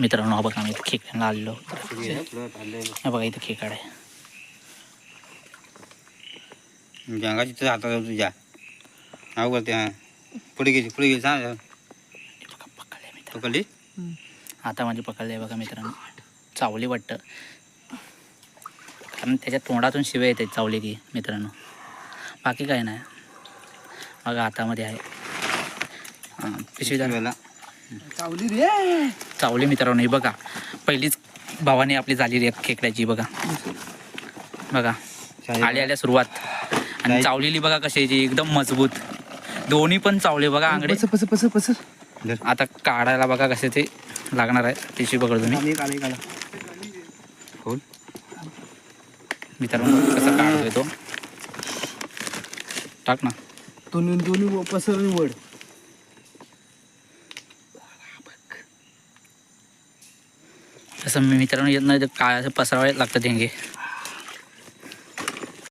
मित्रांनो हा बघा आम्ही इथे खेकड्यांना आलेलो. हे बघा इथे खेकडा आहे. जंगाची तर हातात तुझ्या नाव करते. हां पुढे गेली सांग पकडले मित्र, पकडली. आता माझी पकडले बघा मित्रांनो. चावली वाटतं, कारण त्याच्या तोंडातून शिवे येते चावली की मित्रांनो. बाकी काय नाही. बघा हातामध्ये आहे. हां पिशवी वेळेला चावली रे. चावली मित्रांनो. ही बघा पहिलीच भावाने आपली झाली एक खेकड्याची. बघा बघा आल्या सुरुवात. आणि चावलेली बघा कशाची एकदम मजबूत. दोन्ही पण चावले बघा आंगडे. पसर. आता काढायला बघा कसे ते लागणार आहे. पिशवी पकड तुम्ही खोल मित्रांनो. कसं काढतोय तो. टाक ना. दोन्ही पसर वड. असं मी मित्रांनो येत नाही काय असं पसरावे लागतं ढेंगे.